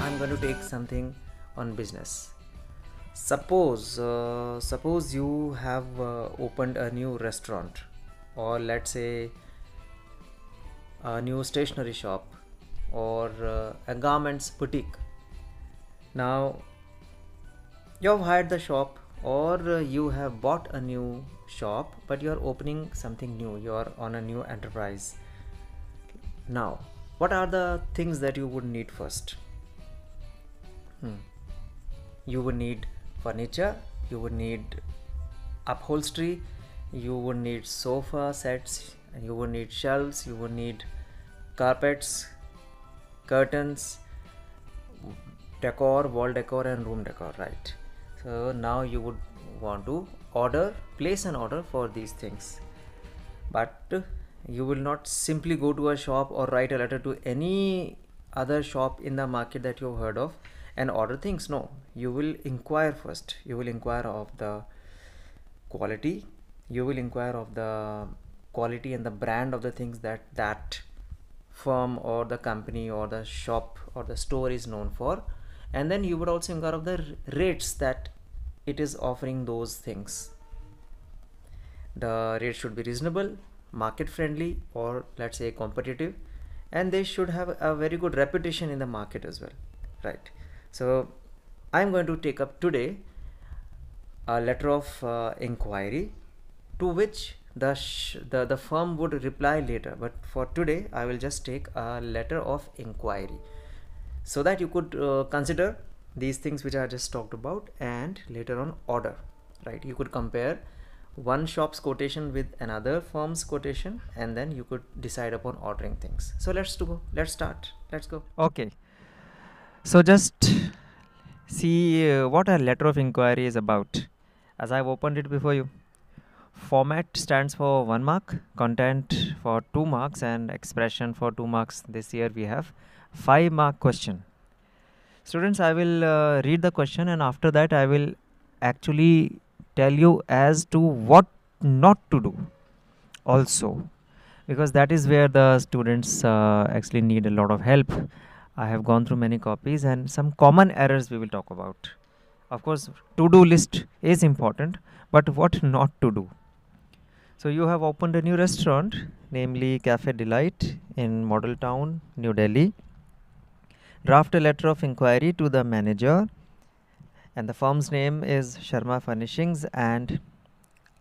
I'm going to take something on business. Suppose you have opened a new restaurant, or let's say a new stationery shop, or a garments boutique. Now you have hired the shop, or you have bought a new shop, but you are opening something new. You are on a new enterprise. Now, what are the things that you would need first? You would need furniture, you would need upholstery, you would need sofa sets, you would need shelves, you would need carpets, curtains, decor, wall decor, and room decor, right? So now you would want to place an order for these things. But you will not simply go to a shop or write a letter to any other shop in the market that you've heard of and order things. No, you will inquire first. You will inquire of the quality. You will inquire of the quality and the brand of the things that firm or the company or the shop or the store is known for, and then you would also inquire of the rates that it is offering those things. The rate should be reasonable, market friendly, or let's say competitive, and they should have a very good reputation in the market as well, right? So I'm going to take up today a letter of inquiry, to which the firm would reply later, but for today I will just take a letter of inquiry so that you could consider these things which I just talked about, and later on order, right? You could compare one shop's quotation with another firm's quotation, and then you could decide upon ordering things. So let's start, let's go. Okay, so just see what a letter of inquiry is about. As I've opened it before you, format stands for 1 mark, content for 2 marks, and expression for 2 marks. This year we have 5 mark question. Students, I will read the question, and after that I will actually tell you as to what not to do also, because that is where the students actually need a lot of help. I have gone through many copies and some common errors we will talk about. Of course, to-do list is important, but what not to do. So you have opened a new restaurant, namely Cafe Delight in Model Town, New Delhi. Draft a letter of inquiry to the manager, and the firm's name is Sharma Furnishings and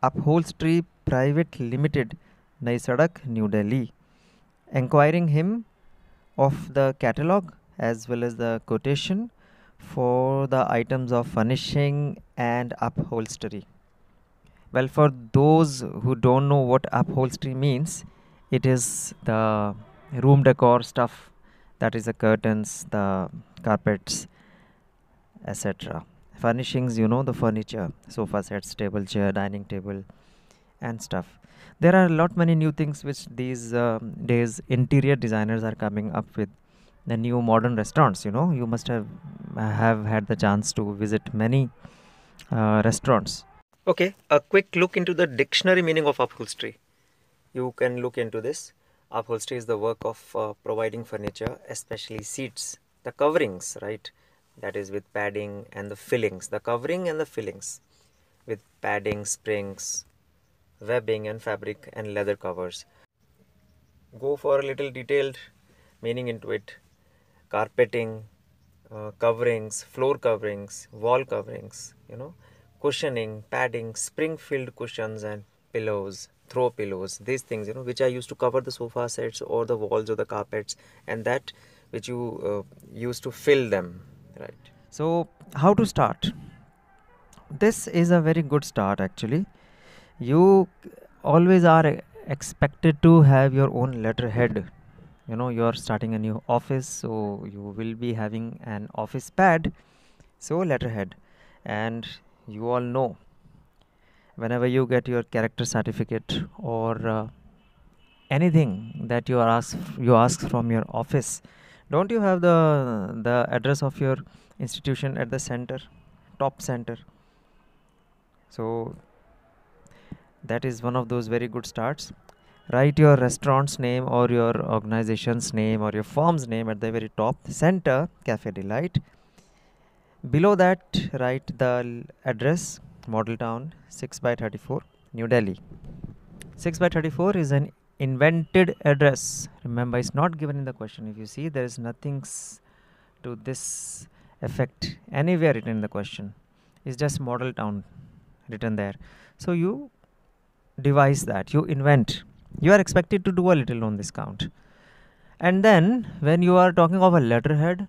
Upholstery Private Limited, Nai Sadak, New Delhi. Enquiring him of the catalog as well as the quotation for the items of furnishing and upholstery. Well, for those who don't know what upholstery means, it is the room decor stuff, that is the curtains, the carpets, etc. Furnishings, you know, the furniture, sofa sets, table, chair, dining table, and stuff. There are a lot many new things which these days interior designers are coming up with. The new modern restaurants, you know, you must have had the chance to visit many restaurants. Okay, a quick look into the dictionary meaning of upholstery. You can look into this. Upholstery is the work of providing furniture, especially seats, the coverings, right? That is with padding and the fillings, the covering and the fillings with padding, springs, webbing and fabric and leather covers. Go for a little detailed meaning into it. Carpeting, coverings, floor coverings, wall coverings, you know, cushioning, padding, spring-filled cushions and pillows, throw pillows, these things, you know, which are used to cover the sofa sets or the walls or the carpets, and that which you use to fill them, right? So how to start? This is a very good start actually. You always are expected to have your own letterhead. You know, you are starting a new office, so you will be having an office pad, so letterhead. And you all know, whenever you get your character certificate or anything that you ask from your office, don't you have the address of your institution at the center, top center? So that is one of those very good starts. Write your restaurant's name or your organization's name or your firm's name at the very top center, Cafe Delight. Below that, write the address, Model Town, 6 by 34, New Delhi. 6 by 34 is an invented address. Remember, it's not given in the question. If you see, there is nothing to this effect anywhere written in the question. It's just Model Town written there. So you devise that, you invent. You are expected to do a little on this count. And then when you are talking of a letterhead,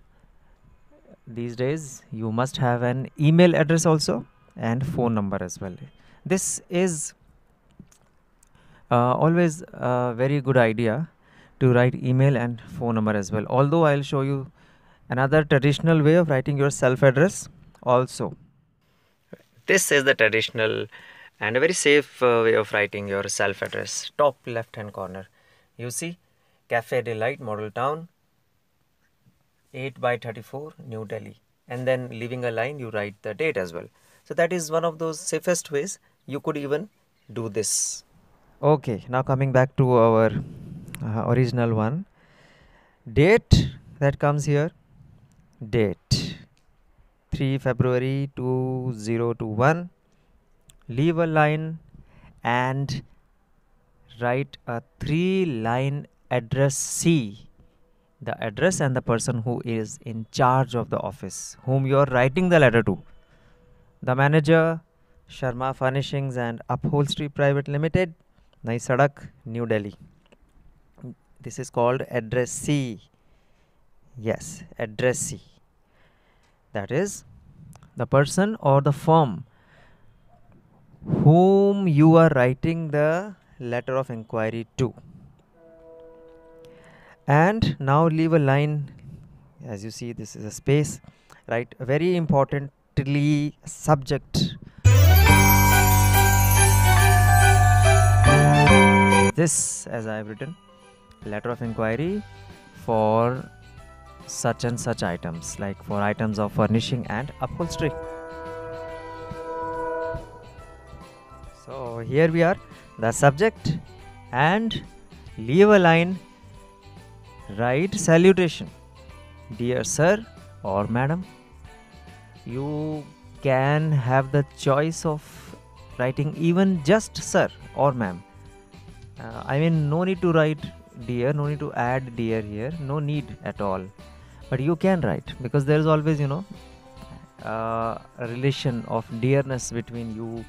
these days you must have an email address also and phone number as well. This is always a very good idea to write email and phone number as well. Although I'll show you another traditional way of writing your self-address also. This is the traditional and a very safe way of writing your self-address. Top left hand corner, you see Cafe Delight, Model Town, 8 by 34, New Delhi, and then leaving a line you write the date as well. So that is one of those safest ways. You could even do this. Okay, now coming back to our original one, date that comes here, date 3 February 2021. Leave a line and write a 3-line address C, the address and the person who is in charge of the office, whom you are writing the letter to. The manager, Sharma Furnishings and Upholstery Private Limited, Nai Sadak, New Delhi. This is called address C. Yes, address C. That is the person or the firm whom you are writing the letter of inquiry to. And now leave a line. As you see, this is a space. Write very importantly subject. This, as I have written, letter of inquiry for such and such items, like for items of furnishing and upholstery. So here we are, the subject, and leave a line. Write salutation, dear sir or madam. You can have the choice of writing even just sir or ma'am. I mean, no need to write dear, no need to add dear here, no need at all. But you can write, because there is always, a relation of dearness between you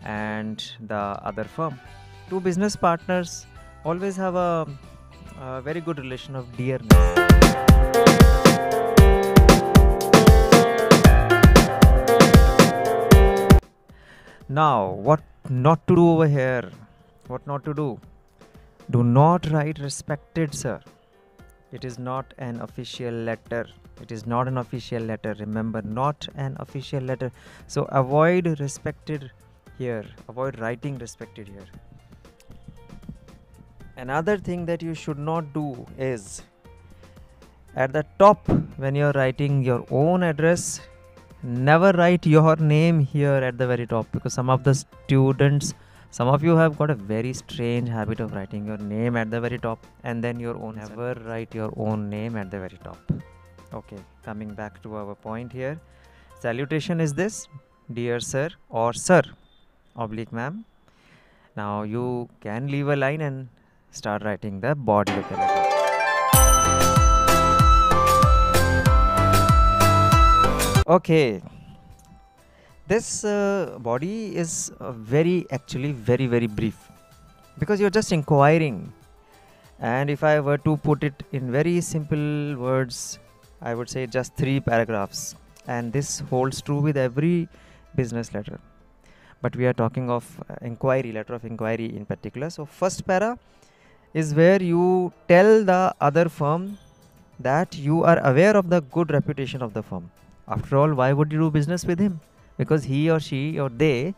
and the other firm. Two business partners always have a very good relation of dearness. Now, what not to do over here? What not to do? Do not write respected sir. It is not an official letter. It is not an official letter. Remember, not an official letter. So avoid respected here. Avoid writing respected here. Another thing that you should not do is, at the top when you are writing your own address, never write your name here at the very top, because some of the students, some of you have got a very strange habit of writing your name at the very top and then your own. Never write your own name at the very top. Okay, coming back to our point here. Salutation is this, dear sir or sir oblique ma'am. Now you can leave a line and start writing the body of the letter. Okay, this body is actually very brief, because you're just inquiring. And if I were to put it in very simple words, I would say just 3 paragraphs. And this holds true with every business letter. But we are talking of inquiry, letter of inquiry in particular. So first para is where you tell the other firm that you are aware of the good reputation of the firm. After all, why would you do business with him? Because he or she or they,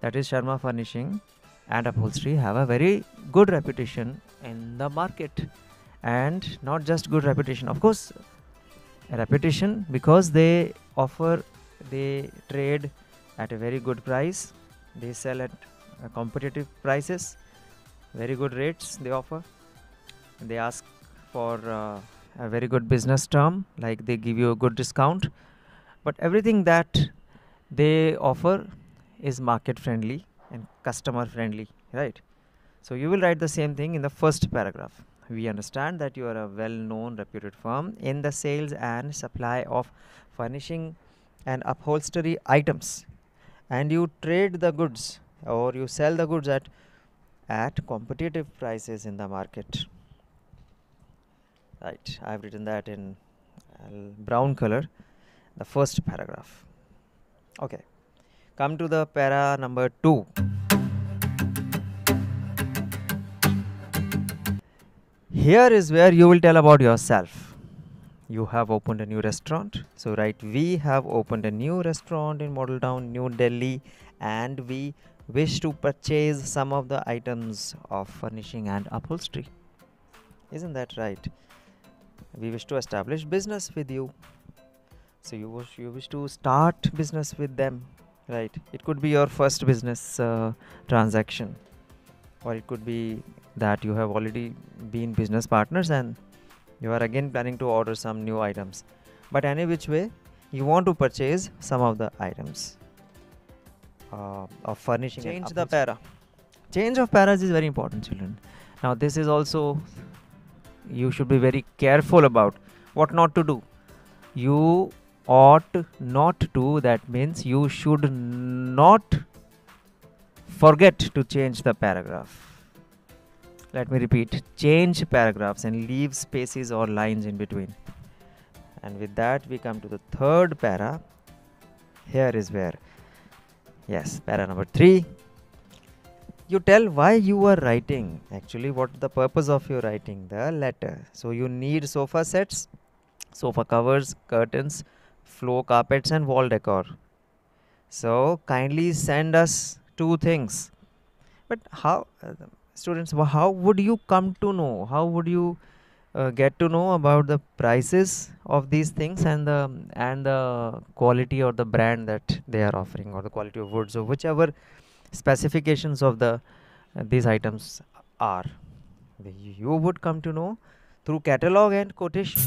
that is Sharma Furnishing and Upholstery, have a very good reputation in the market. And not just good reputation, of course, a reputation because they trade at a very good price, they sell at competitive prices, very good rates they offer. They ask for a very good business term, like they give you a good discount, but everything that they offer is market friendly and customer friendly, right? So you will write the same thing in the first paragraph. We understand that you are a well-known reputed firm in the sales and supply of furnishing and upholstery items, and you trade the goods or you sell the goods at competitive prices in the market. Right, I've written that in brown color, the first paragraph. Okay, come to the para number 2. Here is where you will tell about yourself. You have opened a new restaurant. So write, we have opened a new restaurant in Model Town, New Delhi, and we wish to purchase some of the items of furnishing and upholstery. Isn't that right? We wish to establish business with you. So you wish to start business with them, right? It could be your first business transaction, or it could be that you have already been business partners and you are again planning to order some new items. But any which way, you want to purchase some of the items of furnishing. Change the para. Change of paras is very important, children. Now this is also, you should be very careful about what not to do. You ought not to, that means you should not forget to change the paragraph. Let me repeat, change paragraphs and leave spaces or lines in between. And with that we come to the third para. Here is where, yes, para number 3. You tell why you are writing, actually what the purpose of your writing the letter. So you need sofa sets, sofa covers, curtains, floor carpets and wall decor. So kindly send us 2 things. But how, students, how would you come to know? How would you get to know about the prices of these things and the quality or the brand that they are offering, or the quality of wood? So whichever specifications of the these items are, you would come to know through catalog and quotation.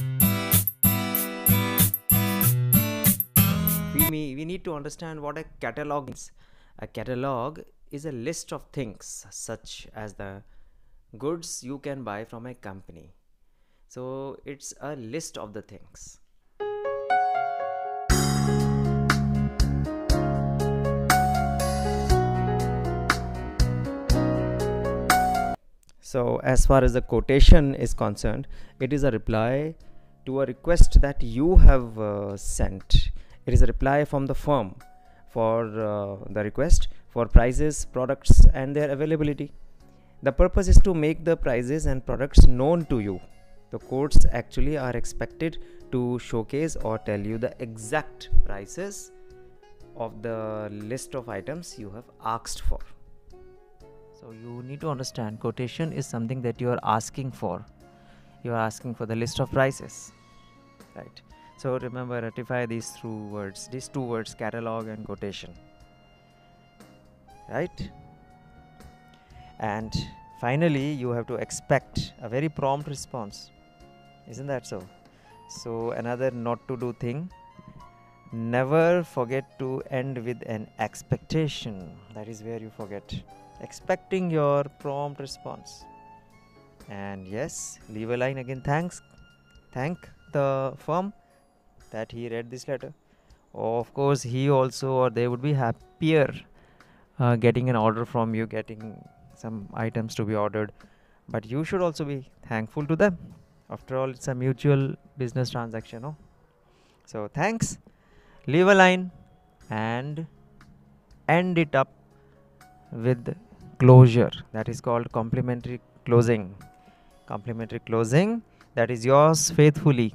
We need to understand what a catalog is. A catalog is a list of things such as the goods you can buy from a company. So it's a list of the things. So as far as the quotation is concerned, it is a reply to a request that you have sent. It is a reply from the firm for the request for prices, products and their availability. The purpose is to make the prices and products known to you. The quotes actually are expected to showcase or tell you the exact prices of the list of items you have asked for. So you need to understand, quotation is something that you are asking for. You are asking for the list of prices, right? So remember, ratify these two words, catalog and quotation, right? And finally, you have to expect a very prompt response. Isn't that so? So another not to do thing, never forget to end with an expectation. That is where you forget. Expecting your prompt response. And yes, leave a line again. Thank the firm that he read this letter. Of course, he also, or they would be happier getting an order from you, getting some items to be ordered. But you should also be thankful to them. After all, it's a mutual business transaction, no? So thanks, leave a line and end it up with closure. That is called complimentary closing. Complimentary closing, that is yours faithfully.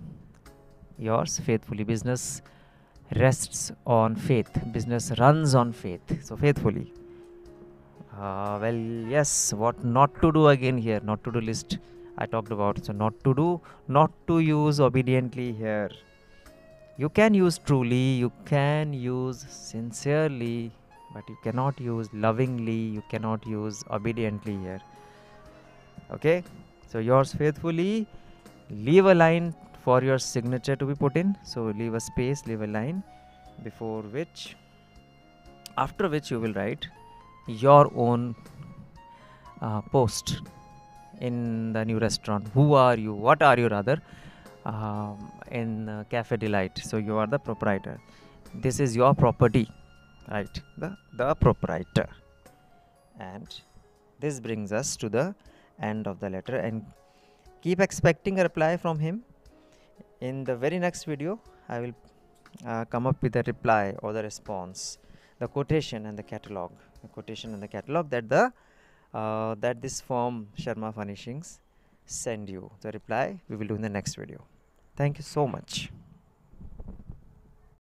Yours faithfully. Business rests on faith. Business runs on faith. So faithfully. Well, yes, what not to do again here. Not to do list I talked about. So not to do, not to use obediently here. You can use truly, you can use sincerely, but you cannot use lovingly, you cannot use obediently here. Okay, so yours faithfully, leave a line for your signature to be put in. So leave a space, leave a line, before which, after which you will write your own post in the new restaurant. Who are you? What are you rather? In Cafe Delight. So you are the proprietor. This is your property, right? The proprietor. And this brings us to the end of the letter, and keep expecting a reply from him. In the very next video, I will come up with a reply or the response, the quotation and the catalog, that the that this firm Sharma Furnishings send you. The reply we will do in the next video. Thank you so much.